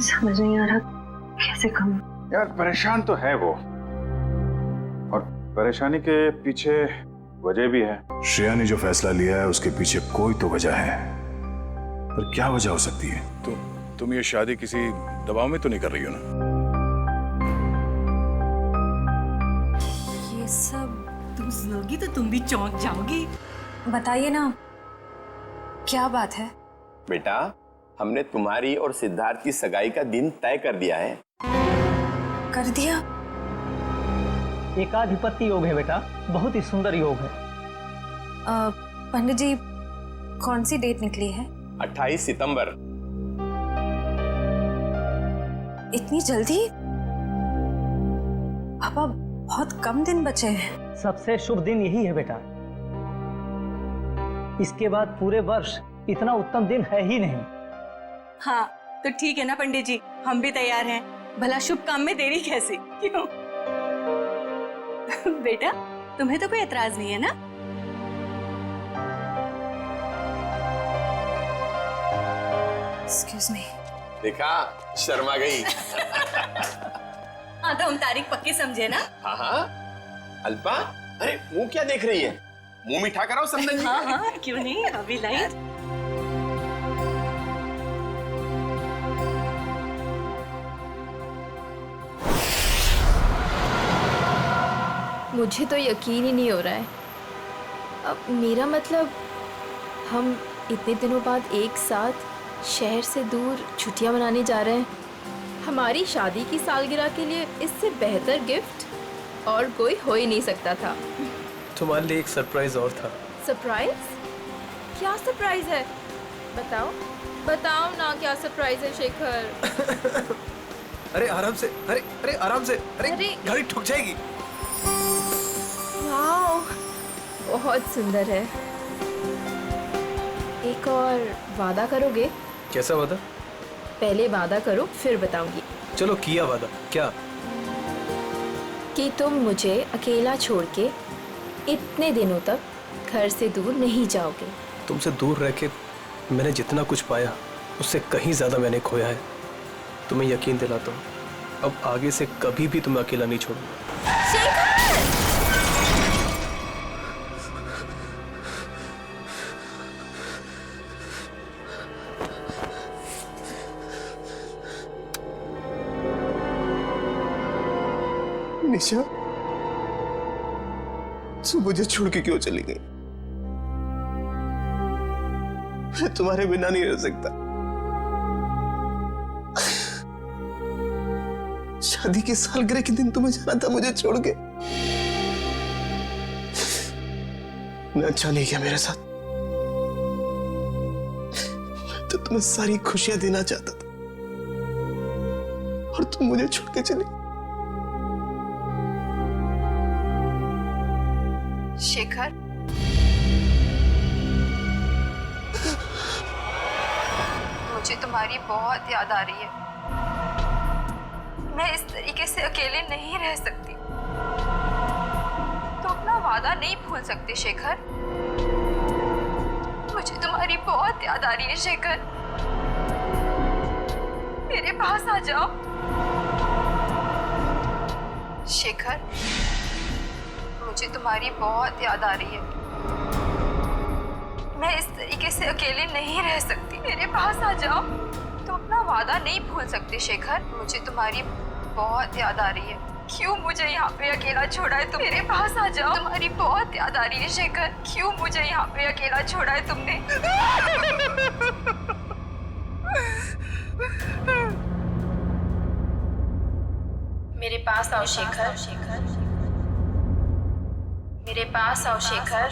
समझ नहीं आ रहा कैसे कहूँ। यार परेशान तो है वो, और परेशानी के पीछे वजह भी है। श्रेया ने जो फैसला लिया है उसके पीछे कोई तो वजह है, पर क्या वजह हो सकती है? तुम ये शादी किसी दबाव में तो नहीं कर रही हो ना? ये सब तुम सुनोगी तो तुम भी चौंक जाओगी। बताइए ना, क्या बात है? बेटा, हमने तुम्हारी और सिद्धार्थ की सगाई का दिन तय कर दिया है। कर दिया? एकाधिपत्य योग है बेटा, बहुत ही सुंदर योग है। पंडित जी, कौन सी डेट निकली है? 28 सितंबर। इतनी जल्दी? पापा, बहुत कम दिन बचे हैं। सबसे शुभ दिन यही है बेटा, इसके बाद पूरे वर्ष इतना उत्तम दिन है ही नहीं। हाँ तो ठीक है ना पंडित जी, हम भी तैयार हैं। भला शुभ काम में देरी कैसी, क्यों? बेटा, तुम्हें तो कोई एतराज नहीं है ना? Excuse me. देखा, शर्मा गई। हाँ तो हम तारीख पक्की समझे ना? हाँ हाँ। अल्पा, अरे मुंह क्या देख रही है? मुंह मीठा कराओ समझ। हाँ हाँ, क्यों नहीं, अभी लाई। मुझे तो यकीन ही नहीं हो रहा है। अब मेरा मतलब, हम इतने दिनों बाद एक साथ शहर से दूर छुट्टियां मनाने जा रहे हैं। हमारी शादी की सालगिरह के लिए इससे बेहतर गिफ्ट और कोई हो ही नहीं सकता था। तुम्हारे लिए एक सरप्राइज और था। सरप्राइज? क्या सरप्राइज है? बताओ बताओ ना, क्या सरप्राइज है शेखर? अरे आराम से, अरे आराम से, अरे गाड़ी ठुक जाएगी। वाओ, बहुत सुंदर है। एक और वादा करोगे? कैसा वादा? पहले वादा करो फिर बताऊंगी। चलो किया वादा। क्या? कि तुम मुझे अकेला छोड़ के इतने दिनों तक घर से दूर नहीं जाओगे। तुमसे दूर रह के मैंने जितना कुछ पाया उससे कहीं ज्यादा मैंने खोया है। तुम्हें यकीन दिलाता हूँ, अब आगे से कभी भी तुम्हें अकेला नहीं छोड़ूंगा। शेखर! निशा, तू मुझे छोड़ के क्यों चली गई? मैं तुम्हारे बिना नहीं रह सकता। शादी की सालगिरह के दिन तुम्हें जाना था मुझे छोड़ के। मैं अच्छा नहीं किया मेरे साथ। मैं तो तुम्हें सारी खुशियां देना चाहता था और तुम मुझे छोड़ के चली। शेखर, मुझे तुम्हारी बहुत याद आ रही है। मैं इस तरीके से अकेले नहीं रह सकती। तो अपना वादा नहीं भूल सकते शेखर। मुझे तुम्हारी बहुत याद आ रही है शेखर। मेरे पास आ जाओ शेखर। मुझे तुम्हारी बहुत याद आ रही है। मैं इस तरीके से अकेले नहीं रह सकती। मेरे पास आ जाओ। तुम अपना वादा नहीं भूल सकते शेखर। मुझे तुम्हारी बहुत याद आ रही है। क्यों मुझे यहाँ पे अकेला छोड़ा है तुम? मेरे पास आ जाओ। तुम्हारी बहुत याद आ रही है शेखर। क्यों मुझे यहाँ पे अकेला छोड़ा है तुमने? मेरे पास आओ शेखर। मेरे पास आओ शेखर।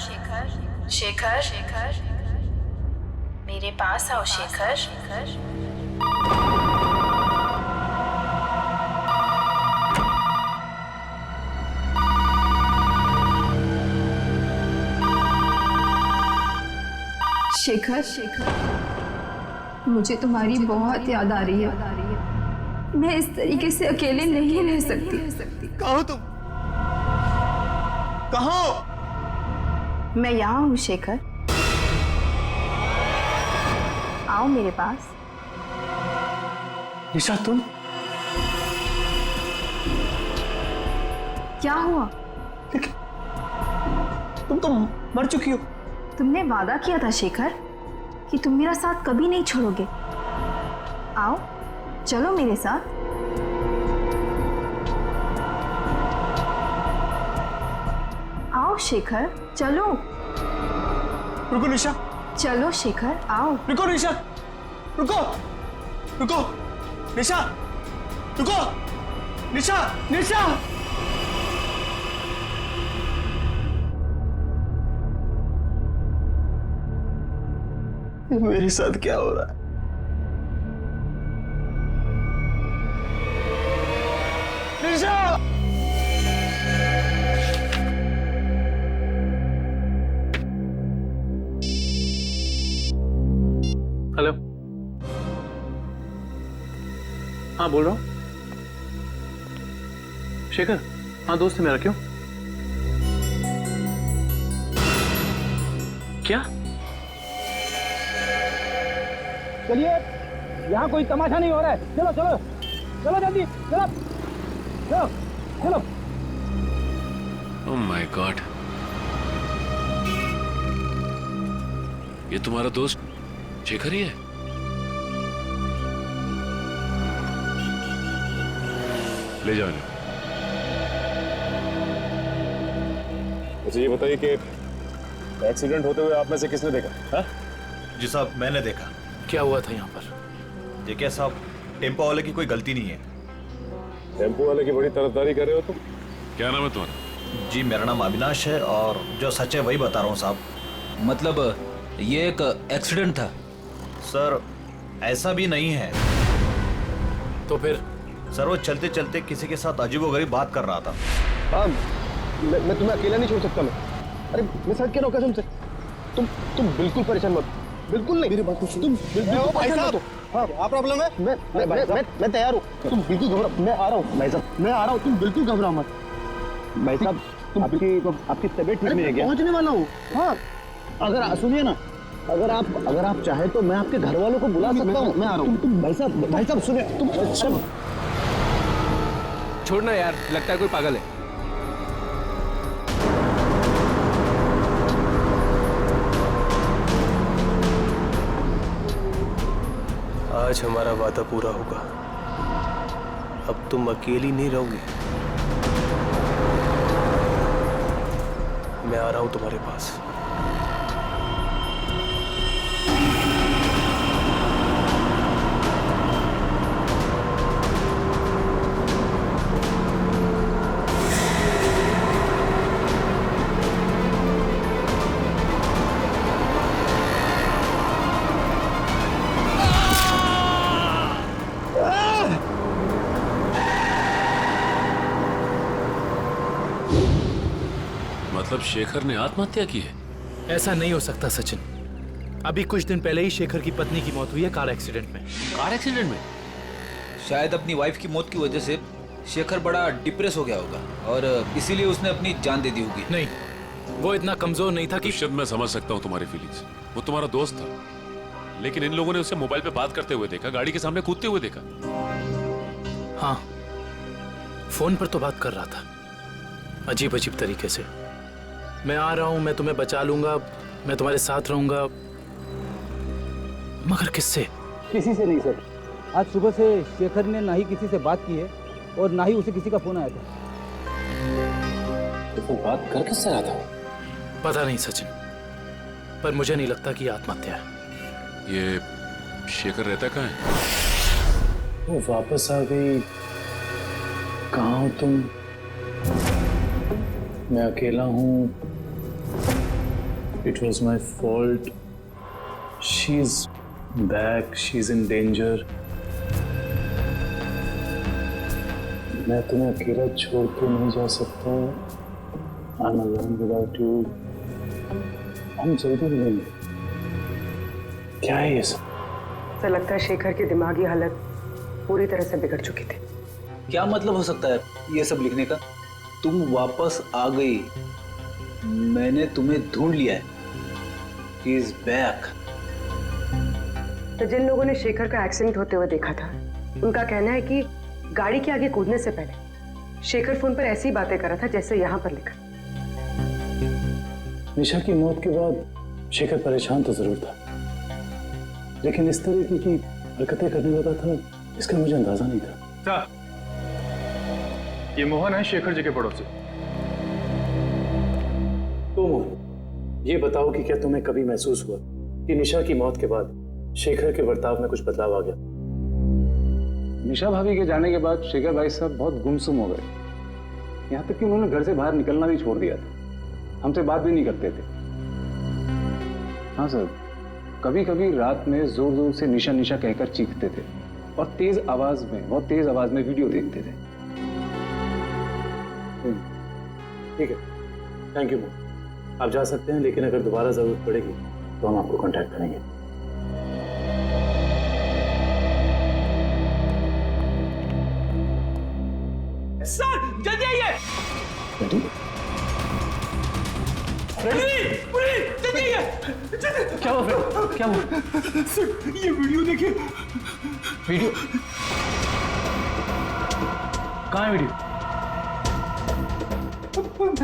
शेखर, शेखर, मेरे पास आओ शेखर। शेखर, शेखर, मुझे तुम्हारी बहुत याद आ रही है। मैं इस तरीके से अकेले नहीं रह सकती। कहाँ हो तुम? कहाँ हो? मैं यहाँ हूँ शेखर। आओ मेरे पास। निशा तुम? क्या हुआ? लेकिन तुम तो मर चुकी हो। तुमने वादा किया था शेखर कि तुम मेरा साथ कभी नहीं छोड़ोगे। आओ, चलो मेरे साथ। आओ शेखर, चलो। रुको निशा, चलो शेखर, आओ। रुको निशा, रुको, रुको, निशा, रुको, निशा, निशा। मेरे साथ क्या हो रहा है? निशा! हेलो, हाँ बोल रहा हूँ। शेखर, हाँ दोस्त है मेरा, क्यों? क्या? चलिए, यहाँ कोई तमाशा नहीं हो रहा है। चलो चलो चलो जल्दी, चलो चलो चलो। ओह माय गॉड, ये तुम्हारा दोस्त शेखर ही है? ले जाओ इन्हें। अच्छा ये बताइए कि एक्सीडेंट होते हुए आप में से किसने देखा? हाँ? जी साहब, मैंने देखा। क्या हुआ था यहाँ पर? देखिए साहब, टेम्पो वाले की कोई गलती नहीं है। टेम्पो वाले की बड़ी तरफदारी कर रहे हो तुम? क्या नाम है तुम्हारा? जी मेरा नाम अविनाश है और जो सच है वही बता रहा हूँ साहब। मतलब ये एक एक्सीडेंट था? सर ऐसा भी नहीं है। तो फिर? सर वो चलते चलते किसी के साथ अजीबोगरीब बात कर रहा था। हाँ, मैं तुम्हें अकेला नहीं छोड़ सकता। अरे मैं सच कह रहा हूँ कसम से। तुम बिल्कुल परेशान मत, बिल्कुल नहीं। मेरी बात सुनो। तुम बिल्कुल भाई साहब, हाँ क्या प्रॉब्लम है? मैं तैयार हूँ। तुम बिल्कुल घबराओ, मैं आ रहा हूँ भाई साहब, मैं आ रहा हूँ। तुम बिल्कुल घबराओ मत भाई साहब। आपकी तबीयत ठीक नहीं है क्या? पहुँचने वाला हूँ। हाँ अगर सुनिए ना, अगर आप चाहे तो मैं आपके घर वालों को बुला सकता हूँ। मैं आ रहा हूँ। तुम भाई साहब सुनिए। तुम छोड़ना यार, लगता है कोई पागल है। आज हमारा वादा पूरा होगा। अब तुम अकेली नहीं रहोगी। मैं आ रहा हूं तुम्हारे पास। मतलब शेखर ने आत्महत्या की है? ऐसा नहीं हो सकता सचिन। अभी कुछ दिन पहले ही शेखर की पत्नी की मौत हुई है कार एक्सीडेंट में। कार एक्सीडेंट में? शायद अपनी वाइफ की मौत की वजह से शेखर बड़ा डिप्रेस हो गया होगा और इसीलिए उसने अपनी जान दे दी होगी। नहीं, वो इतना कमजोर नहीं था कि। शायद मैं समझ सकता हूँ तुम्हारी फीलिंग्स। वो तुम्हारा दोस्त था, लेकिन इन लोगों ने उसे मोबाइल पे बात करते हुए देखा, गाड़ी के सामने कूदते हुए देखा। हाँ, फोन पर तो बात कर रहा था, अजीब अजीब तरीके से। मैं आ रहा हूं, मैं तुम्हें बचा लूंगा, मैं तुम्हारे साथ रहूंगा, मगर किससे? किसी से नहीं सर। आज सुबह से शेखर ने ना ही किसी से बात की है और ना ही उसे किसी का फोन आया था। तो फिर बात कर किससे रहा था? पता नहीं सचिन, पर मुझे नहीं लगता कि आत्महत्या है। ये शेखर रहता कहाँ है? वो वापस आ गई। कहाँ हो तुम? मैं अकेला हूँ। It was my fault. She's back. She's in danger. मैं तुम्हें अकेला छोड़ के नहीं जा सकता। I'm alone without you. हम जल्दी मिलेंगे। क्या है ये सब? ऐसा लगता है शेखर की दिमागी हालत पूरी तरह से बिगड़ चुकी थी। क्या मतलब हो सकता है ये सब लिखने का? तुम वापस आ गई, मैंने तुम्हें ढूंढ लिया है। He is back. तो जिन लोगों ने शेखर का एक्सीडेंट होते हुए देखा था, उनका कहना है कि गाड़ी के आगे कूदने से पहले शेखर फोन पर ऐसी बातें कर रहा था जैसे यहाँ पर लिखा। निशा की मौत के बाद शेखर परेशान तो जरूर था, लेकिन इस तरह की हरकतें करने लगा था इसका मुझे अंदाजा नहीं था। ये मोहन है, शेखर जी के पड़ोसी। तो मोहन, ये बताओ कि क्या तुम्हें कभी महसूस हुआ कि निशा की मौत के बाद शेखर के बर्ताव में कुछ बदलाव आ गया? निशा भाभी के जाने के बाद शेखर भाई साहब बहुत गुमसुम हो गए, यहाँ तक कि उन्होंने घर से बाहर निकलना भी छोड़ दिया था, हमसे बात भी नहीं करते थे। हाँ सर, कभी कभी रात में जोर जोर से निशा निशा कहकर चीखते थे और बहुत तेज आवाज में वीडियो देखते थे। ठीक है, थैंक यू मोहन, आप जा सकते हैं, लेकिन अगर दोबारा जरूरत पड़ेगी तो हम आपको कांटेक्ट करेंगे। सर जल्दी आइए। जल्दी आइए। क्या हुआ फ्रेंड, क्या हुआ? सर ये वीडियो देखिए। वीडियो कहाँ है? वीडियो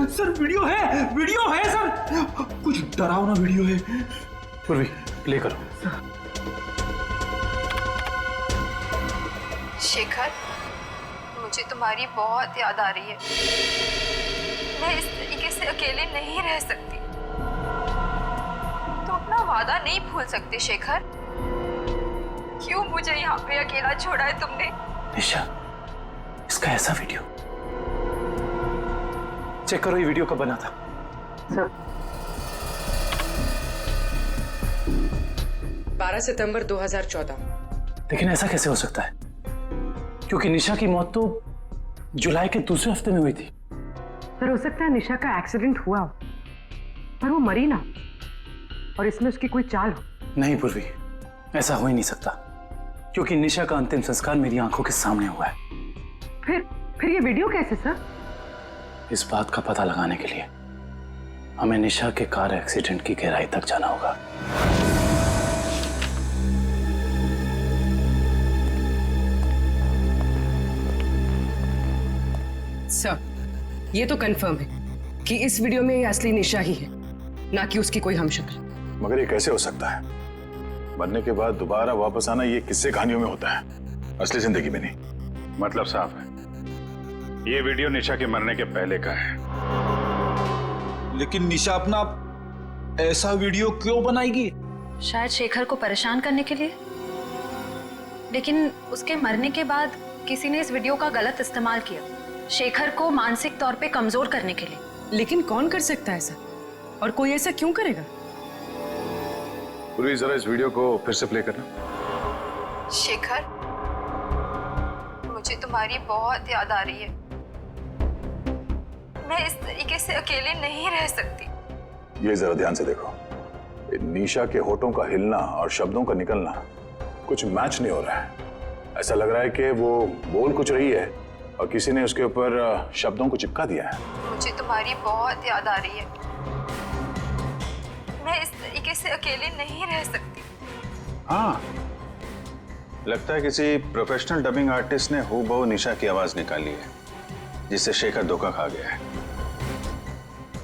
सर वीडियो है सर, कुछ डरावना वीडियो है। पूर्वी प्ले करो। शेखर, मुझे तुम्हारी बहुत याद आ रही है। मैं इस तरीके से अकेले नहीं रह सकती। तुम अपना वादा नहीं भूल सकते शेखर। क्यों मुझे यहाँ पे अकेला छोड़ा है तुमने? निशा, इसका ऐसा वीडियो चेक करो, ये वीडियो कब बना था? सर 12 सितंबर 2014। लेकिन ऐसा कैसे हो सकता है, क्योंकि निशा की मौत तो जुलाई के दूसरे हफ्ते में हुई थी। सर हो सकता है निशा का एक्सीडेंट हुआ हो, पर वो मरी ना, और इसमें उसकी कोई चाल हो। नहीं पूर्वी, ऐसा हो ही नहीं सकता, क्योंकि निशा का अंतिम संस्कार मेरी आंखों के सामने हुआ है। फिर ये वीडियो कैसे सर? इस बात का पता लगाने के लिए हमें निशा के कार एक्सीडेंट की गहराई तक जाना होगा। सर ये तो कंफर्म है कि इस वीडियो में ये असली निशा ही है, ना कि उसकी कोई हमशक्ल। मगर ये कैसे हो सकता है? मरने के बाद दोबारा वापस आना ये किस्से कहानियों में होता है, असली जिंदगी में नहीं। मतलब साफ है, ये वीडियो निशा के मरने के पहले का है। लेकिन निशा अपना ऐसा वीडियो क्यों बनाएगी? शायद शेखर को परेशान करने के लिए, लेकिन उसके मरने के बाद किसी ने इस वीडियो का गलत इस्तेमाल किया, शेखर को मानसिक तौर पे कमजोर करने के लिए। लेकिन कौन कर सकता है ऐसा, और कोई ऐसा क्यों करेगा? पूरी जरा इस वीडियो को फिर से प्ले करना। शेखर, मुझे तुम्हारी बहुत याद आ रही है। मैं इस तरीके से अकेले नहीं रह सकती। ये जरा ध्यान से देखो, निशा के होठों का हिलना और शब्दों का निकलना कुछ मैच नहीं हो रहा है। ऐसा लग रहा है कि वो बोल कुछ रही है और किसी ने उसके ऊपर शब्दों को चिपका दिया है। मुझे तुम्हारी बहुत याद आ रही है। मैं इस तरीके से अकेले नहीं रह सकती। हाँ, लगता है किसी प्रोफेशनल डबिंग आर्टिस्ट ने हूबहू निशा की आवाज निकाली है, जिससे शेखर धोखा खा गया है।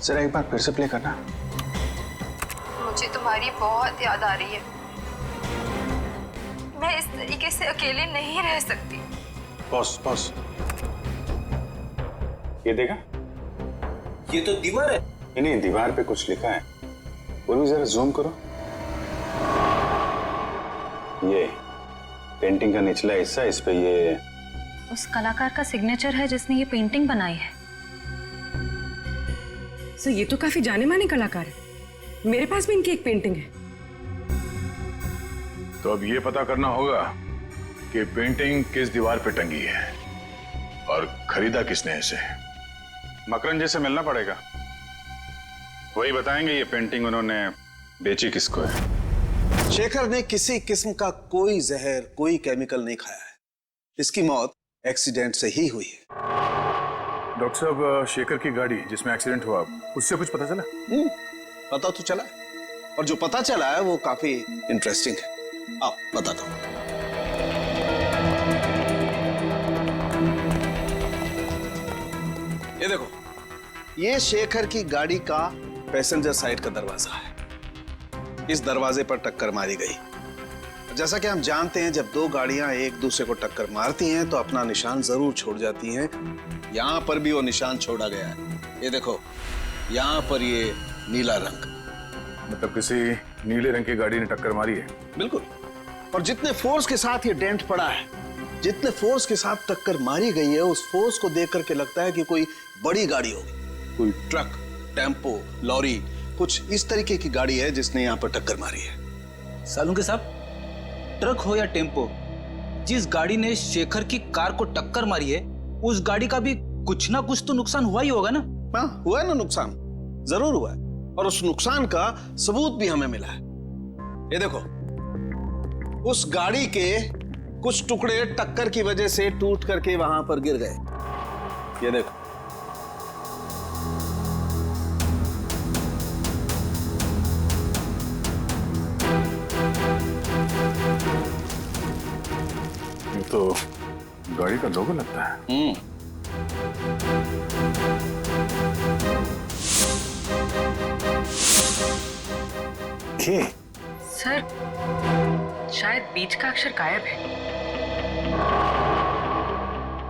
जरा एक बार फिर से प्ले करना। मुझे तुम्हारी बहुत याद आ रही है। मैं इस तरीके से अकेले नहीं रह सकती। बॉस, ये देखा? ये तो दीवार है। नहीं, दीवार पे कुछ लिखा है। वो भी जरा जूम करो। ये पेंटिंग का निचला हिस्सा, इस पे ये उस कलाकार का सिग्नेचर है जिसने ये पेंटिंग बनाई है। सर ये तो काफी जाने माने कलाकार है, मेरे पास भी इनकी एक पेंटिंग है। तो अब ये पता करना होगा कि पेंटिंग किस दीवार पे टंगी है और खरीदा किसने इसे। मकरन जी से मिलना पड़ेगा, वही बताएंगे ये पेंटिंग उन्होंने बेची किसको है। शेखर ने किसी किस्म का कोई जहर, कोई केमिकल नहीं खाया है। इसकी मौत एक्सीडेंट से ही हुई है। डॉक्टर साहब, शेखर की गाड़ी जिसमें एक्सीडेंट हुआ, उससे कुछ पता चला? पता तो चला है, और जो पता चला है वो काफी इंटरेस्टिंग है। आओ बताता हूं। ये देखो, ये शेखर की गाड़ी का पैसेंजर साइड का दरवाजा है। इस दरवाजे पर टक्कर मारी गई। जैसा कि हम जानते हैं, जब दो गाड़ियां एक दूसरे को टक्कर मारती हैं तो अपना निशान जरूर छोड़ जाती हैं। यहां पर भी वो निशान छोड़ा गया है। ये देखो, यहां पर ये नीला रंग, मतलब किसी नीले रंग की गाड़ी ने टक्कर मारी है। बिल्कुल। और जितने फोर्स के साथ ये डेंट पड़ा है, जितने फोर्स के साथ टक्कर मारी गई है, उस फोर्स को देख करके लगता है कि कोई बड़ी गाड़ी होगी, कोई ट्रक, टेम्पो, लॉरी, कुछ इस तरीके की गाड़ी है जिसने यहाँ पर टक्कर मारी है। सालुंके साहब, ट्रक हो या टेम्पो, जिस गाड़ी ने शेखर की कार को टक्कर मारी है, उस गाड़ी का भी कुछ ना कुछ तो नुकसान हुआ ही होगा ना? हाँ, हुआ है ना नुकसान, जरूर हुआ है। और उस नुकसान का सबूत भी हमें मिला है। ये देखो, उस गाड़ी के कुछ टुकड़े टक्कर की वजह से टूट करके वहां पर गिर गए। ये देखो, ये तो गाड़ी का लोगो लगता है। सर, शायद बीच का अक्षर गायब है।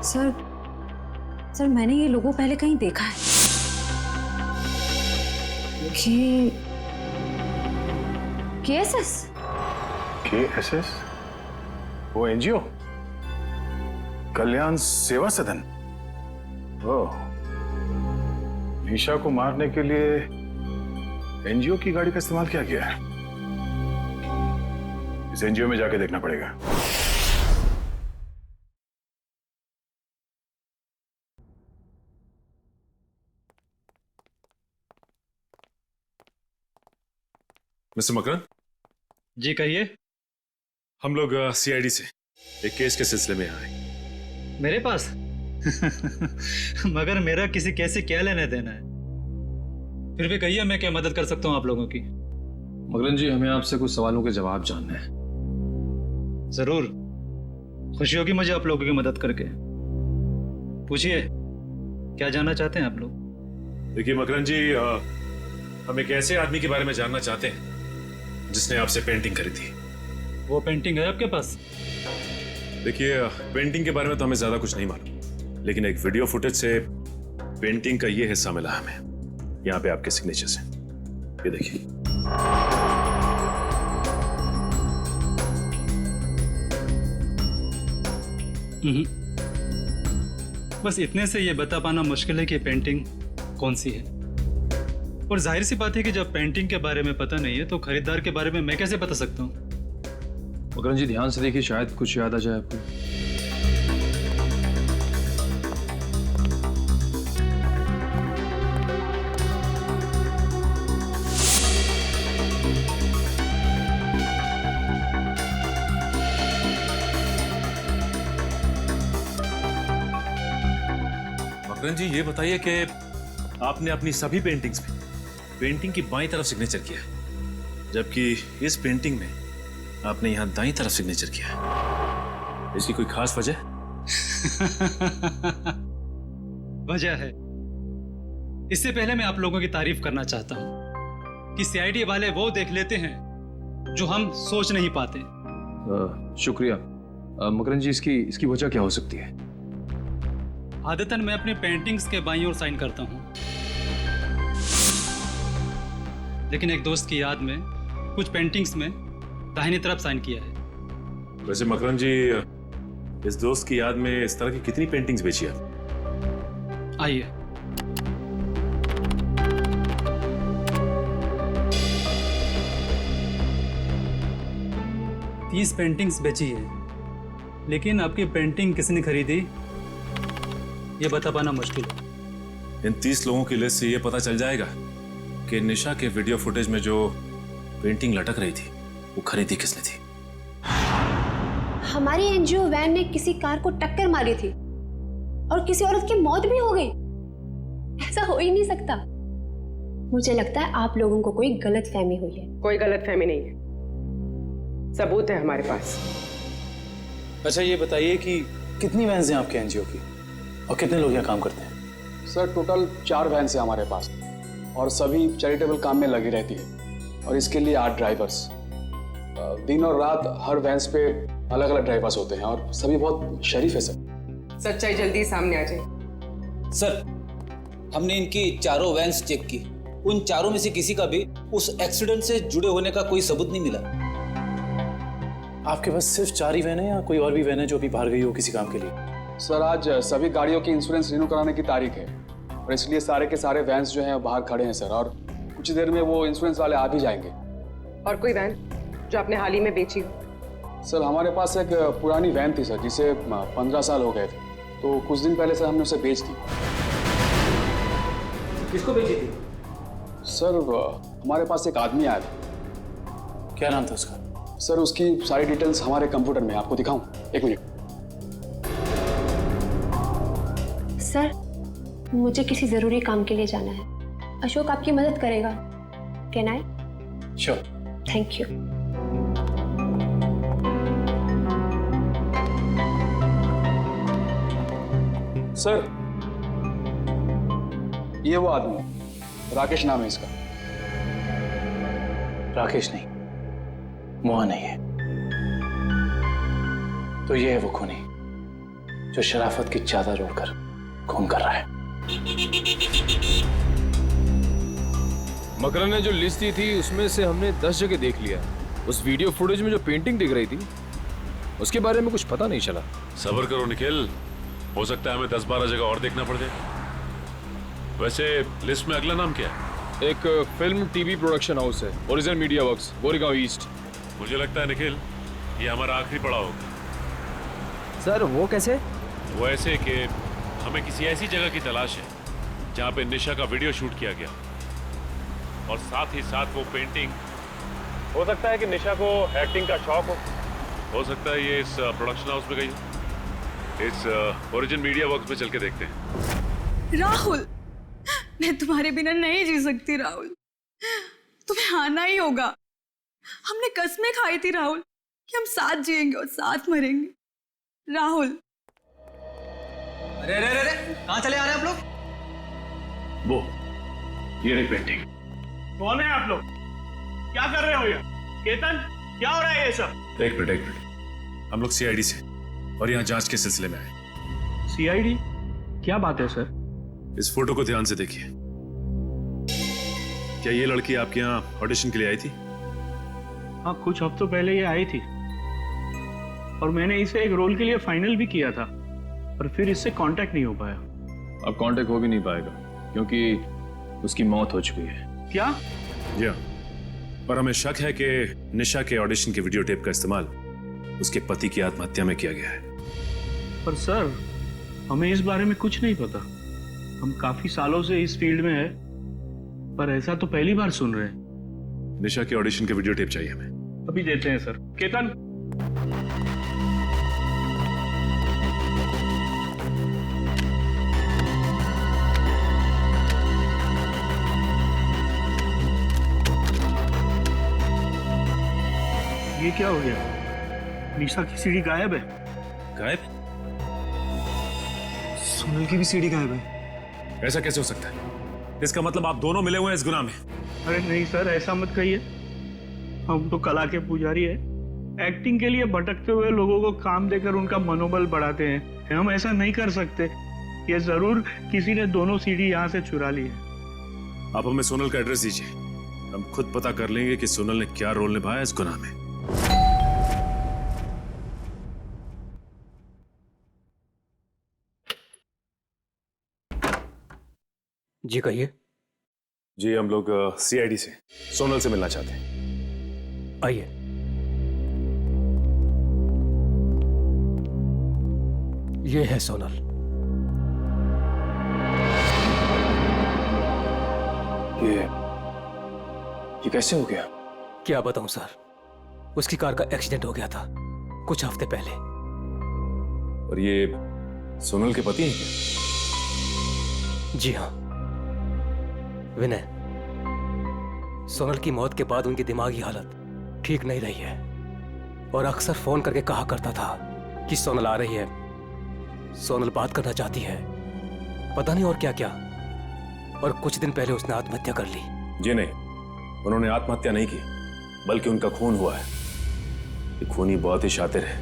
सर मैंने ये लोगो पहले कहीं देखा है। KSS? KSS? वो एनजीओ, कल्याण सेवा सदन। ओह, निशा को मारने के लिए एनजीओ की गाड़ी का इस्तेमाल किया गया है। इस एनजीओ में जाके देखना पड़ेगा। मिस्टर मकरन जी, कहिए। हम लोग CID से एक केस के सिलसिले में आए। मेरे पास? मगर मेरा किसी केस से क्या लेना देना है? फिर भी कहिए, मैं क्या मदद कर सकता हूँ आप लोगों की? मकरन जी, हमें आपसे कुछ सवालों के जवाब जानने हैं। जरूर, खुशी होगी मुझे आप लोगों की मदद करके। पूछिए, क्या जानना चाहते हैं आप लोग? देखिए मकरन जी, हम एक ऐसे आदमी के बारे में जानना चाहते हैं जिसने आपसे पेंटिंग खरीदी थी। वो पेंटिंग है आपके पास? देखिए, पेंटिंग के बारे में तो हमें ज्यादा कुछ नहीं मालूम, लेकिन एक वीडियो फुटेज से पेंटिंग का ये हिस्सा मिला हमें। यहाँ पे आपके सिग्नेचर्स हैं, ये देखिए। बस इतने से ये बता पाना मुश्किल है कि पेंटिंग कौन सी है। और जाहिर सी बात है कि जब पेंटिंग के बारे में पता नहीं है तो खरीदार के बारे में मैं कैसे बता सकता हूँ? मकरन जी, ध्यान से देखिए, शायद कुछ याद आ जाए आपको। मकरन जी, ये बताइए कि आपने अपनी सभी पेंटिंग्स में पेंटिंग की बाईं तरफ सिग्नेचर किया है, जबकि इस पेंटिंग में आपने यहां दाईं तरफ सिग्नेचर किया है। इसकी कोई खास वजह? वजह है। इससे पहले मैं आप लोगों की तारीफ करना चाहता हूं कि CID वाले वो देख लेते हैं जो हम सोच नहीं पाते। शुक्रिया। मकरन जी, इसकी वजह क्या हो सकती है? आदतन मैं अपनी पेंटिंग्स के बाईं ओर साइन करता हूं, लेकिन एक दोस्त की याद में कुछ पेंटिंग्स में दाहिनी तरफ साइन किया है। वैसे मकरन जी, इस दोस्त की याद में इस तरह की कितनी पेंटिंग्स बेची आप? आइए, तीस पेंटिंग्स बेची है, लेकिन आपकी पेंटिंग किसने खरीदी ये बता पाना मुश्किल है। इन 30 लोगों की लिस्ट से ये पता चल जाएगा कि निशा के वीडियो फुटेज में जो पेंटिंग लटक रही थी वो खरीदी किसने थी। हमारी NGO वैन ने किसी कार को टक्कर मारी थी और किसी औरत की मौत भी हो गई। ऐसा हो ही नहीं सकता। मुझे लगता है आप लोगों को कोई गलतफहमी हुई है। कोई गलतफहमी नहीं है, सबूत है हमारे पास। अच्छा, ये बताइए कि कितनी वैन्स हैं आपके NGO की और कितने लोग यहाँ काम करते हैं? सर टोटल 4 वैन है हमारे पास और सभी चैरिटेबल काम में लगी रहती है और इसके लिए 8 ड्राइवर्स। दिन और रात हर वैन्स पे अलग अलग ड्राइवर्स होते हैं और सभी बहुत शरीफ है सर। सच्चाई जल्दी सामने आ जाए। सर हमने इनकी चारों वैन्स चेक की, उन चारों में से किसी का भी उस एक्सीडेंट से जुड़े होने का कोई सबूत नहीं मिला। आपके पास सिर्फ 4 ही वैन है या कोई और भी वैन है जो अभी बाहर गई हो किसी काम के लिए? सर आज सभी गाड़ियों की इंश्योरेंस रिन्यू कराने की तारीख है और इसलिए सारे के सारे वैन्स जो हैं बाहर खड़े हैं सर, और कुछ देर में वो इंश्योरेंस वाले आ भी जाएंगे। और कोई वैन जो आपने हाल ही में बेची हो? सर हमारे पास एक पुरानी वैन थी सर जिसे 15 साल हो गए थे, तो कुछ दिन पहले सर हमने उसे बेच दी। किसको बेची थी? सर हमारे पास एक आदमी आया था। क्या नाम था उसका? सर उसकी सारी डिटेल्स हमारे कंप्यूटर में, आपको दिखाऊं? 1 मिनट। सर मुझे किसी जरूरी काम के लिए जाना है, अशोक आपकी मदद करेगा। Can I? Sure. Thank you. Sir ये वो आदमी, राकेश नाम है इसका। राकेश नहीं, मोहन नहीं है तो ये है वो खूनी जो शराफत की चादर ओढ़कर खून कर रहा है। मकरन ने जो लिस्ट दी थी उसमें से हमने 10 जगह देख लिया। उस वीडियो फुटेज में जो पेंटिंग दिख रही थी उसके बारे में कुछ पता नहीं चला। सब्र करो निखिल, हो सकता है हमें 10-12 जगह और देखना पड़ जाए। वैसे लिस्ट में अगला नाम क्या है? एक फिल्म टीवी प्रोडक्शन हाउस है, original media works, Goregaon east. मुझे लगता है निखिल ये हमारा आखिरी पड़ाव होगा। सर वो कैसे? वो ऐसे कि हमें किसी ऐसी जगह की तलाश है जहाँ पे निशा का वीडियो शूट किया गया और साथ ही साथ वो पेंटिंग। हो सकता है कि निशा को एक्टिंग का शौक हो सकता है ये इस प्रोडक्शन हाउस में गई हो। इस ओरिजिन मीडिया वर्क्स में चल के देखते हैं। राहुल मैं तुम्हारे बिना नहीं जी सकती राहुल, तुम्हें आना ही होगा। हमने कसमें खाई थी राहुल कि हम साथ जिएंगे और साथ मरेंगे। राहुल अरे अरे अरे कहाँ चले आ रहे हैं आप लोग? वो ये रही पेंटिंग। कौन है आप लोग? क्या कर रहे हो ये? केतन क्या हो रहा है ये सब? एक मिनट, हम लोग सीआईडी से और यहाँ जांच के सिलसिले में आए। सीआईडी? क्या बात है सर? इस फोटो को ध्यान से देखिए। क्या ये लड़की आपके यहाँ ऑडिशन के लिए आई थी? हाँ कुछ हफ्तों पहले ये आई थी और मैंने इसे एक रोल के लिए फाइनल भी किया था, पर फिर इससे कांटेक्ट नहीं हो पाया। अब कांटेक्ट हो भी नहीं पाएगा क्योंकि उसकी मौत हो चुकी है। क्या? जी हाँ, पर हमें शक है कि निशा के ऑडिशन के वीडियो टेप का इस्तेमाल उसके पति की आत्महत्या में किया गया है। पर सर हमें इस बारे में कुछ नहीं पता। हम काफी सालों से इस फील्ड में है, पर ऐसा तो पहली बार सुन रहे हैं। निशा के ऑडिशन के वीडियो टेप चाहिए हमें। अभी देते हैं सर। केतन ये क्या हो गया? निशा की सीडी गायब है। गायब? सोनल की भी सीडी गायब है। ऐसा कैसे हो सकता है? इसका मतलब आप दोनों मिले हुए हैं इस गुनाह में। अरे नहीं सर ऐसा मत कहिए, हम तो कला के पुजारी है। एक्टिंग के लिए भटकते हुए लोगों को काम देकर उनका मनोबल बढ़ाते हैं। हम ऐसा नहीं कर सकते। ये जरूर किसी ने दोनों सीडी यहाँ से चुरा ली है। आप हमें सोनल का एड्रेस दीजिए, हम खुद पता कर लेंगे कि सोनल ने क्या रोल निभाया इस गुनाह में। जी कहिए। जी हम लोग सीआईडी से सोनल से मिलना चाहते हैं। आइए। ये है सोनल। ये कैसे हो गया? क्या बताऊं सर, उसकी कार का एक्सीडेंट हो गया था कुछ हफ्ते पहले। और ये सोनल के पति हैं क्या? जी हाँ विनय, सोनल की मौत के बाद उनकी दिमागी हालत ठीक नहीं रही है और अक्सर फोन करके कहा करता था कि सोनल आ रही है, सोनल बात करना चाहती है, पता नहीं और क्या क्या, और कुछ दिन पहले उसने आत्महत्या कर ली। जी नहीं, उन्होंने आत्महत्या नहीं की, बल्कि उनका खून हुआ है। ये खूनी बहुत ही शातिर है,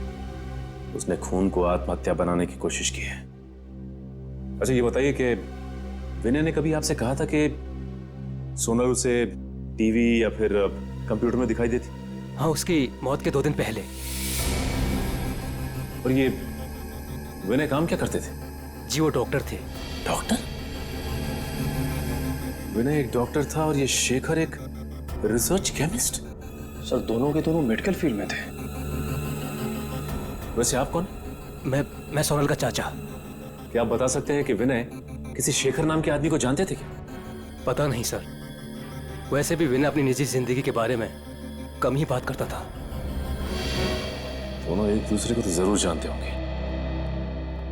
उसने खून को आत्महत्या बनाने की कोशिश की है। अच्छा ये बताइए कि विनय ने कभी आपसे कहा था कि सोनल उसे टीवी या फिर कंप्यूटर में दिखाई देती? हाँ, उसकी मौत के 2 दिन पहले। और ये विनय काम क्या करते थे? जी वो डॉक्टर थे। डॉक्टर? विनय एक डॉक्टर था और ये शेखर एक रिसर्च केमिस्ट? सर दोनों के दोनों मेडिकल फील्ड में थे। वैसे आप कौन? मैं सोनल का चाचा। क्या आप बता सकते हैं कि विनय किसी शेखर नाम के आदमी को जानते थे क्या? पता नहीं सर, वैसे भी विनय अपनी निजी जिंदगी के बारे में कम ही बात करता था। दोनों एक दूसरे को तो जरूर जानते होंगे,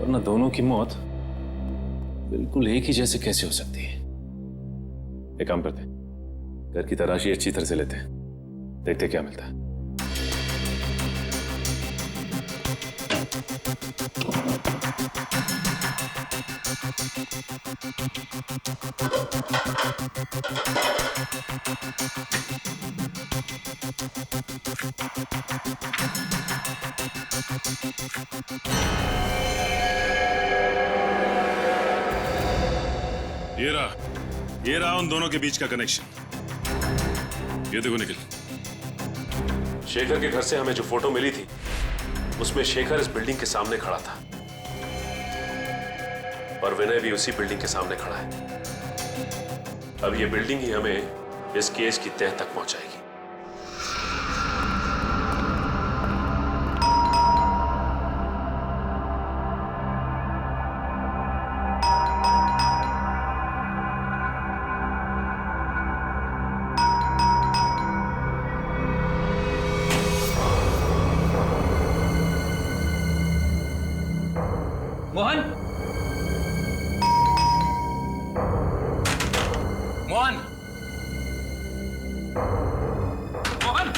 वरना दोनों की मौत बिल्कुल एक ही जैसे कैसे हो सकती है? एक काम करते हैं, घर की तलाशी अच्छी तरह से लेते हैं, देखते क्या मिलता है। ये रहा उन दोनों के बीच का कनेक्शन। ये देखो निखिल, शेखर के घर से हमें जो फोटो मिली थी उसमें शेखर इस बिल्डिंग के सामने खड़ा था और विनय भी उसी बिल्डिंग के सामने खड़ा है। अब ये बिल्डिंग ही हमें इस केस की तह तक पहुंचाएगी। मोहन, मोहन, मोहन,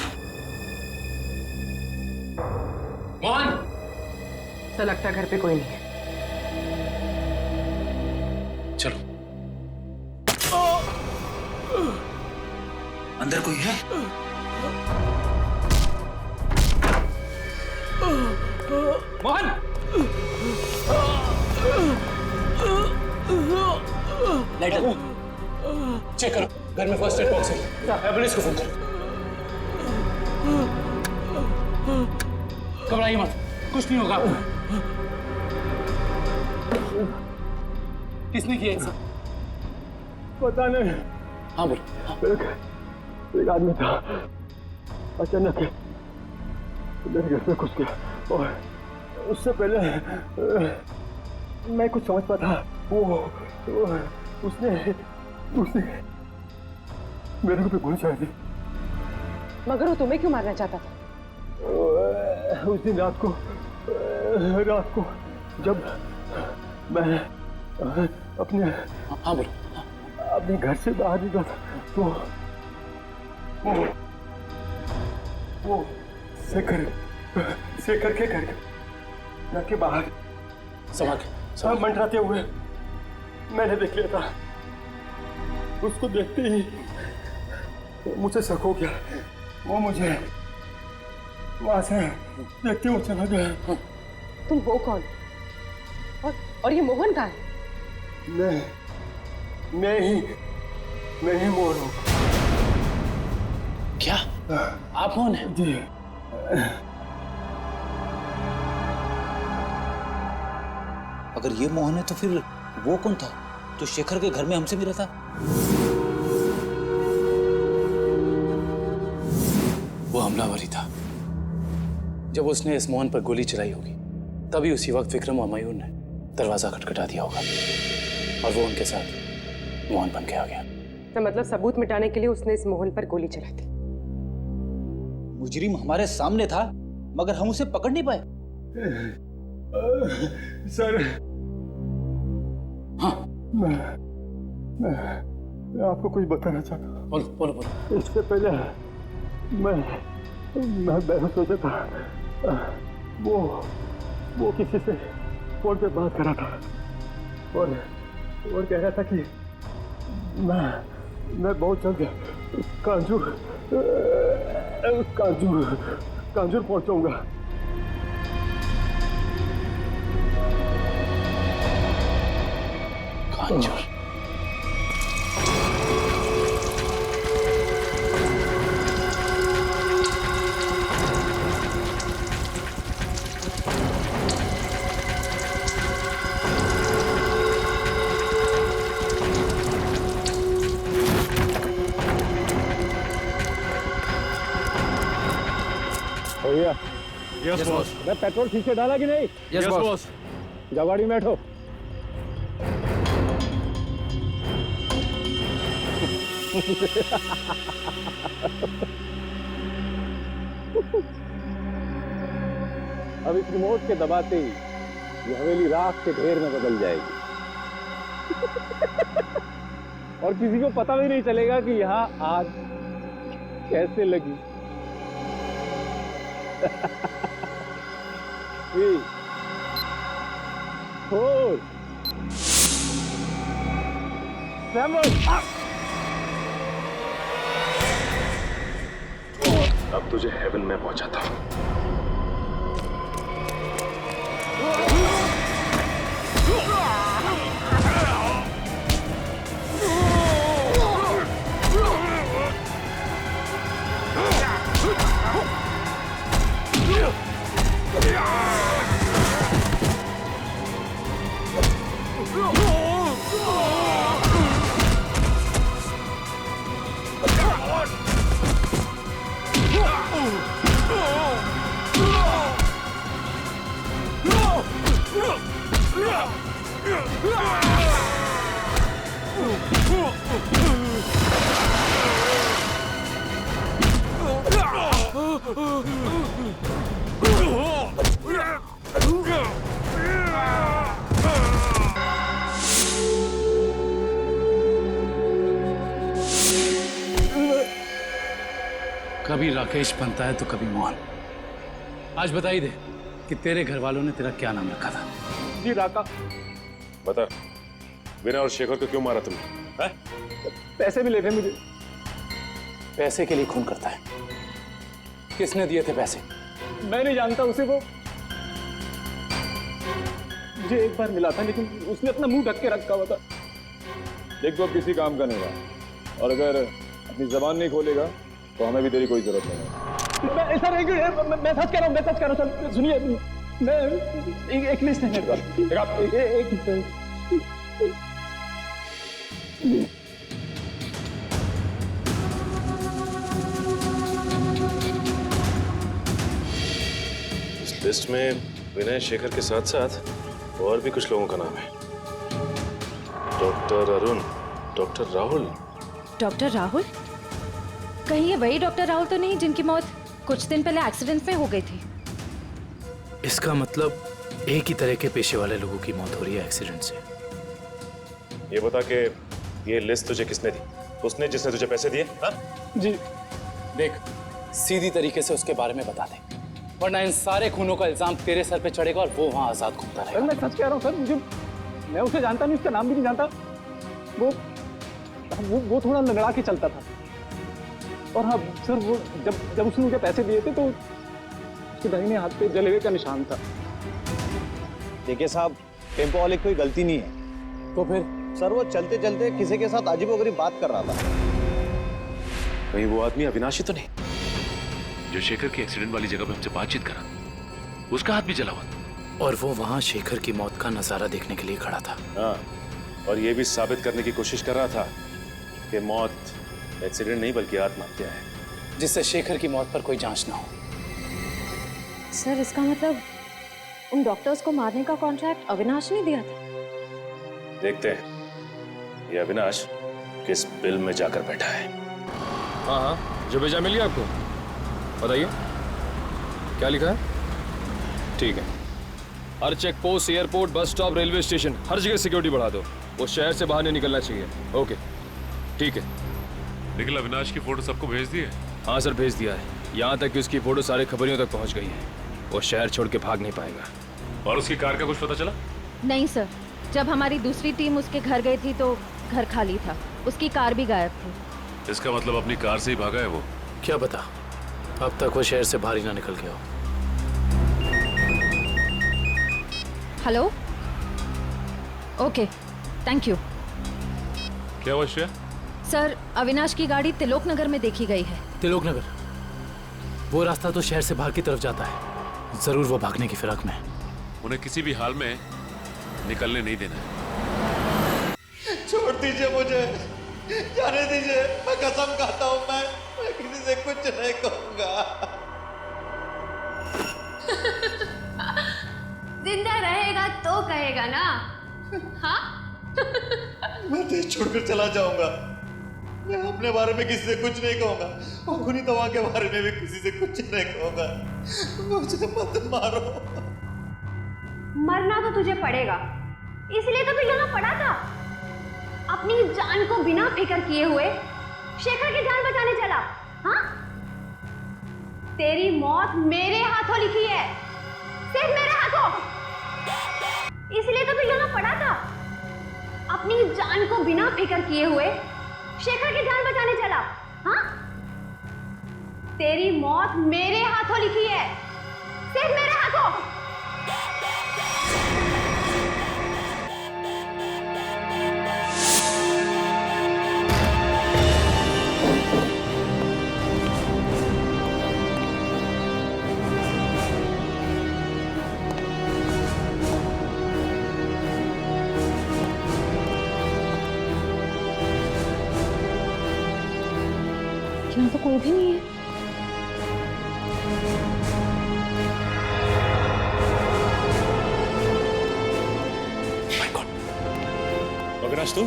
मोहन। ऐसा लगता है घर पे कोई नहीं है। चलो, अंदर कोई है? मोहन, लाइट चेक करो, घर में फर्स्ट एड बॉक्स है, एम्बुलेंस को फोन करो। घबराइए मत, कुछ नहीं होगा। किसने किया ऐसा? पता नहीं। हाँ बोलो। एक आदमी था, अचानक मेरे घर में घुस गया और उससे पहले मैं कुछ समझ पाता, उसने मेरे को गोली चला दी। मगर वो तुम्हें क्यों मारना चाहता था? उस दिन रात को जब मैं अपने हाँ बोलो अपने घर से बाहर निकला था तो वो शेखर के घर के बाहर सब मंडराते हुए मैंने देख लिया था। उसको देखते ही मुझे शक हो गया, वो मुझे वहां से देखते हुए चला गया। तुम हो कौन? और ये मोहन कहाँ है? मैं ही मोहन हूँ। क्या आप मोहन हैं? जी। अगर ये मोहन है तो फिर वो कौन था जो शेखर के घर में हमसे मिला था? वो हमलावर ही था। जब उसने इस मोहन पर गोली चलाई होगी तभी उसी वक्त विक्रम और मयूर ने दरवाजा खटखटा दिया होगा और वो उनके साथ मोहन बन के आ गया। तो मतलब सबूत मिटाने के लिए उसने इस मोहन पर गोली चलाई थी। मुजरिम हमारे सामने था मगर हम उसे पकड़ नहीं पाए। सर हाँ मैं आपको कुछ बताना चाहता हूँ। बोलो। इससे पहले मैं बेहोश हो जाता, वो किसी से फोन पे बात कर रहा था और कह रहा था कि मैं बहुत जल्द कांजूर पहुंचाऊंगा। कांजूर? भैया, यस बॉस। मैं पेट्रोल ठीक से डाला कि नहीं? Yes boss. जाओ गाड़ी में बैठो। अब इस रिमोट के दबाते ही ये हवेली राख के ढेर में बदल जाएगी और किसी को पता भी नहीं चलेगा कि यहाँ आग कैसे लगी। 3, 4, 7 अब तुझे हेवन में पहुंचाता हूं। कभी राकेश बनता है तो कभी मोहन। आज बता ही दे कि तेरे घर वालों ने तेरा क्या नाम रखा था। जी राका। बता, विनय और शेखर को क्यों मारा तुमने? पैसे मिले थे मुझे। पैसे के लिए खून करता है? किसने दिए थे पैसे? मैं नहीं जानता उसे। वो मुझे एक बार मिला था लेकिन उसने अपना मुंह ढक के रखा हुआ था। देख तो अब किसी काम का नहीं रहा और अगर अपनी जबान नहीं खोलेगा तो हमें भी तेरी कोई जरूरत नहीं है। सर मैं सच कह रहा हूँ सर। सुनिए, मैं एक लिस्ट है मेरे पास। इस लिस्ट में विनय शेखर के साथ साथ और भी कुछ लोगों का नाम है। Doctor Arun, doctor Rahul. Doctor Rahul? कहीं ये वही डॉक्टर राहुल तो नहीं जिनकी मौत कुछ दिन पहले एक्सीडेंट में हो गई थी? इसका मतलब एक ही तरह के पेशे वाले लोगों की मौत हो रही है एक्सीडेंट से। ये बता के ये लिस्ट तुझे किसने दी? उसने जिसने तुझे पैसे दिए? हाँ? जी देख, सीधी तरीके से उसके बारे में बता दे, वरना इन सारे खूनों का इल्जाम तेरे सर पे चढ़ेगा और वो वहां आजाद घूमता रहेगा। मैं सच कह रहा हूँ सर। मैं उसे जानता नहीं, उसका नाम भी नहीं जानता। वो थोड़ा लंगड़ा के चलता था। और हाँ सर, वो जब उसने मुझे पैसे दिए थे तो उसके दाहिने हाथ पे जले हुए का निशान था। देखिए साहब, टेम्पो वाले की कोई गलती नहीं है। तो फिर? सर वो चलते चलते किसी के साथ अजीबोगरीब बात कर रहा था। कहीं वो आदमी अविनाशी तो नहीं जो शेखर की एक्सीडेंट वाली जगह पे हमसे बातचीत करा? उसका हाथ भी जला हुआ था और वो वहां शेखर की मौत का नजारा देखने के लिए खड़ा था। हाँ, और ये भी साबित करने की कोशिश कर रहा था कि मौत एक्सीडेंट नहीं बल्कि आत्महत्या है, जिससे शेखर की मौत पर कोई जांच ना हो। सर इसका मतलब उन डॉक्टर्स को मारने का कॉन्ट्रैक्ट अविनाश ने दिया था? देखते हैं ये अविनाश किस बिल में जाकर बैठा है। हाँ, जो भेजा मिल गया आपको? बताइए क्या लिखा है? ठीक है, हर check post, airport, bus stop, railway station, हर जगह सिक्योरिटी बढ़ा दो। वो शहर से बाहर नहीं निकलना चाहिए। ओके ठीक है। निखिल, अविनाश की फोटो सबको भेज दी है? हाँ सर, भेज दिया है। यहाँ तक कि उसकी फोटो सारे खबरियों तक पहुँच गई है। वो शहर छोड़ के भाग नहीं पाएगा। और उसकी कार का कुछ पता चला? नहीं सर, जब हमारी दूसरी टीम उसके घर गई थी तो घर खाली था, उसकी कार भी गायब थी। इसका मतलब अपनी कार से ही भागा है वो? क्या पता, अब तक वो शहर से बाहर ही ना निकल गया हो। Hello, okay, thank you. क्या हुआ श्रेया? सर, अविनाश की गाड़ी तिलोक नगर में देखी गई है। तिलोक नगर? वो रास्ता तो शहर से बाहर की तरफ जाता है। जरूर वो भागने की फिराक में है। उन्हें किसी भी हाल में निकलने नहीं देना है। छोड़ दीजिए मुझे, जाने दीजिए। मैं कसम खाता हूँ, मैं किसी से कुछ नहीं कहूँगा। जिंदा रहेगा तो कहेगा ना? हाँ? मैं देश छोड़कर चला जाऊंगा। मैं अपने बारे में किसी से कुछ नहीं कहूंगा और खुनी तवा के बारे में भी किसी से कुछ नहीं कहूंगा। मुझे मत मारो। मरना तो तुझे पड़ेगा, इसलिए तो बिल्लाना पड़ा था। अपनी जान को बिना फिक्र किए हुए शेखर की जान बचाने चला। हाँ? तेरी मौत मेरे हाथों लिखी है, सिर्फ मेरे हाथों। इसलिए तो बिल्लाना पड़ा था। अपनी जान को बिना फिक्र किए हुए शेखर की जान बचाने चला। हाँ? तेरी मौत मेरे हाथों लिखी है, सिर्फ मेरे हाथों। यहाँ तो कोई भी नहीं है। अविनाश, तू?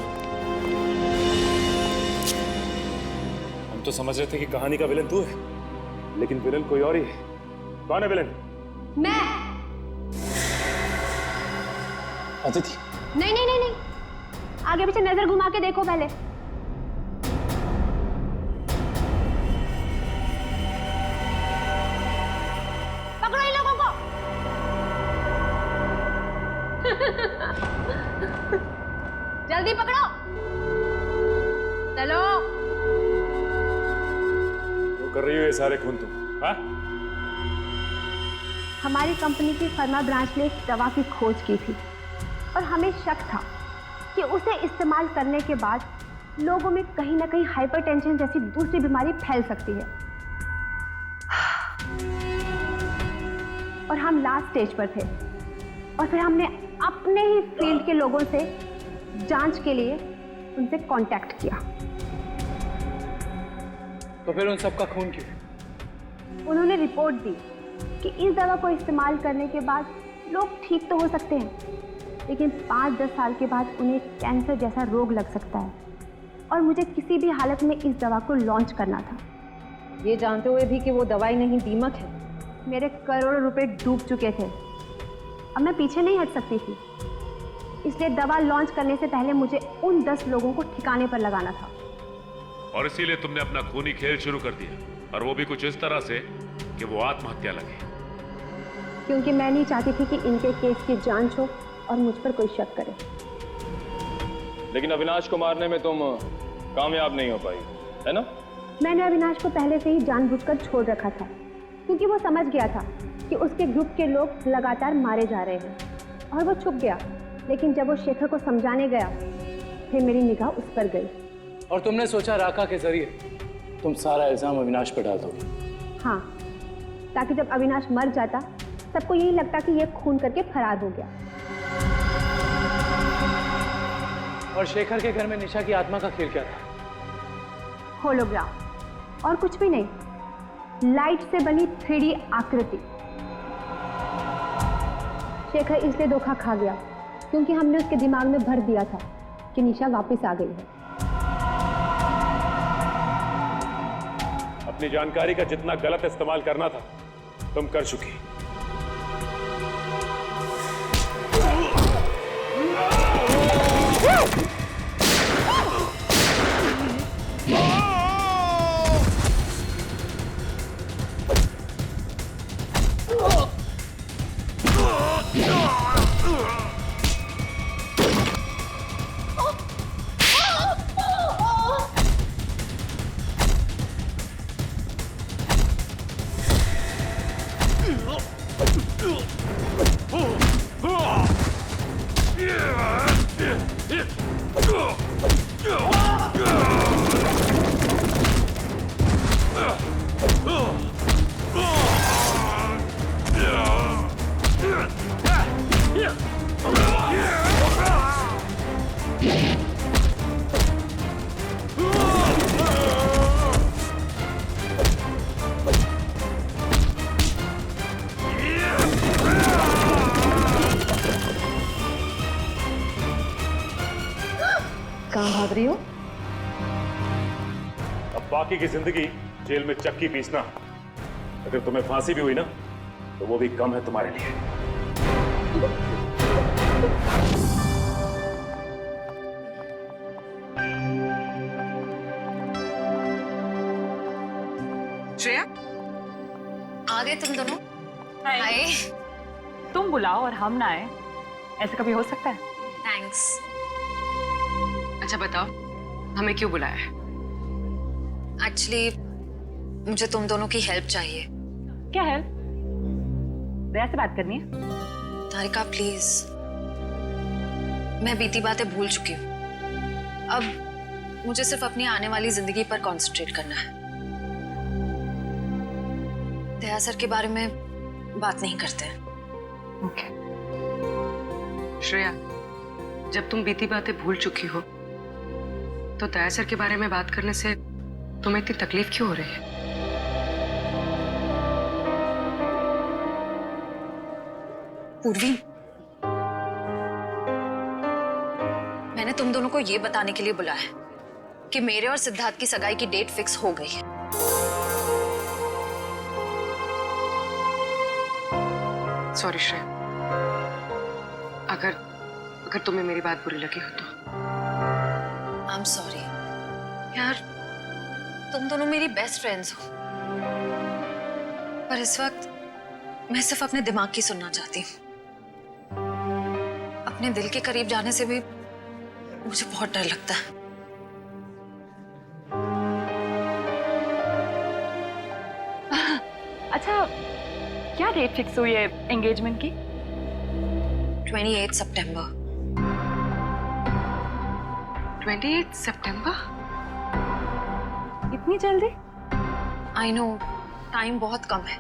हम तो समझ रहे थे कि कहानी का विलन तू है, लेकिन विलन कोई और ही है। कौन है विलन? मैं। अदिति। नहीं नहीं नहीं नहीं, आगे पीछे नजर घुमा के देखो पहले। पकड़ो इन लोगों को। जल्दी पकड़ो, चलो। वो कर रही हो ये सारे खून तुम? हाँ? हमारी कंपनी की फर्मा ब्रांच ने एक दवा की खोज की थी और हमें शक था कि उसे इस्तेमाल करने के बाद लोगों में कहीं ना कहीं हाइपरटेंशन जैसी दूसरी बीमारी फैल सकती है। और हम लास्ट स्टेज पर थे और फिर हमने अपने ही फील्ड के लोगों से जांच के लिए उनसे कांटेक्ट किया। तो फिर उन सबका खून क्यों? उन्होंने रिपोर्ट दी कि इस दवा को इस्तेमाल करने के बाद लोग ठीक तो हो सकते हैं, लेकिन 5-10 साल के बाद उन्हें कैंसर जैसा रोग लग सकता है और मुझे किसी भी हालत में इस दवा को लॉन्च करना था, ये जानते हुए भी कि वो दवाई नहीं दीमक है। मेरे करोड़ों रुपए डूब चुके थे, अब मैं पीछे नहीं हट सकती थी। इसलिए दवा लॉन्च करने से पहले मुझे उन 10 लोगों को ठिकाने पर लगाना था। और इसीलिए तुमने अपना खूनी खेल शुरू कर दिया, और वो भी कुछ इस तरह से कि वो आत्महत्या लगे। क्योंकि मैं नहीं चाहती थी कि इनके केस की जांच हो और मुझ पर कोई शक करे। लेकिन अविनाश को मारने में तुम कामयाब नहीं हो पाई, है ना? मैंने अविनाश को पहले से ही जानबूझकर छोड़ रखा था, क्योंकि वो समझ गया था कि उसके ग्रुप के लोग लगातार मारे जा रहे हैं और वो छुप गया। लेकिन जब वो शेखर को समझाने गया, फिर मेरी निगाह उस पर गई। और तुमने सोचा राका के जरिए तुम सारा इल्जाम अविनाश पर डाल दोगे? हाँ, ताकि जब अविनाश मर जाता सबको यही लगता कि ये खून करके फरार हो गया। और शेखर के घर में निशा की आत्मा का खेल क्या था? होलोग्राम, और कुछ भी नहीं, लाइट से बनी 3D आकृति। शेखर इसलिए धोखा खा गया क्योंकि हमने उसके दिमाग में भर दिया था कि निशा वापस आ गई है। अपनी जानकारी का जितना गलत इस्तेमाल करना था तुम कर चुकी। कहाँ भाग रही हो? अब बाकी की जिंदगी जेल में चक्की पीसना, अगर तुम्हें फांसी भी हुई ना तो वो भी कम है तुम्हारे लिए। श्रेया, आ गए तुम दोनों? हाय। तुम बुलाओ और हम ना आए, ऐसा कभी हो सकता है? थैंक्स। अच्छा बताओ, हमें क्यों बुलाया है? एक्चुअली मुझे तुम दोनों की हेल्प चाहिए। क्या हेल्प? दया से बात करनी है? तारिका प्लीज, मैं बीती बातें भूल चुकी हूँ। अब मुझे सिर्फ अपनी आने वाली जिंदगी पर कंसंट्रेट करना है। दया सर के बारे में बात नहीं करते हैं। ओके। श्रेया, जब तुम बीती बातें भूल चुकी हो तो दया सर के बारे में बात करने से तुम्हें इतनी तकलीफ क्यों हो रही है? पूर्वी, मैंने तुम दोनों को ये बताने के लिए बुलाया है कि मेरे और सिद्धार्थ की सगाई की डेट फिक्स हो गई है। सॉरी श्रेया, अगर तुम्हें मेरी बात बुरी लगी हो तो। आई एम सॉरी यार, तुम दोनों मेरी बेस्ट फ्रेंड्स हो, पर इस वक्त मैं सिर्फ अपने दिमाग की सुनना चाहती हूँ। अपने दिल के करीब जाने से भी मुझे बहुत डर लगता है। अच्छा, क्या डेट फिक्स हुई है एंगेजमेंट की? 28 सितंबर। 28 सितंबर? इतनी जल्दी? आई नो, टाइम बहुत कम है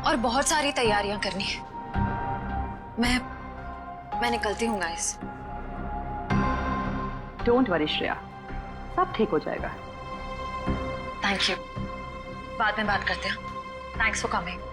और बहुत सारी तैयारियां करनी है। मैं निकलती हूँ गाइस। डोंट वरी श्रेया, सब ठीक हो जाएगा। थैंक यू, बाद में बात करते हैं। Thanks for coming.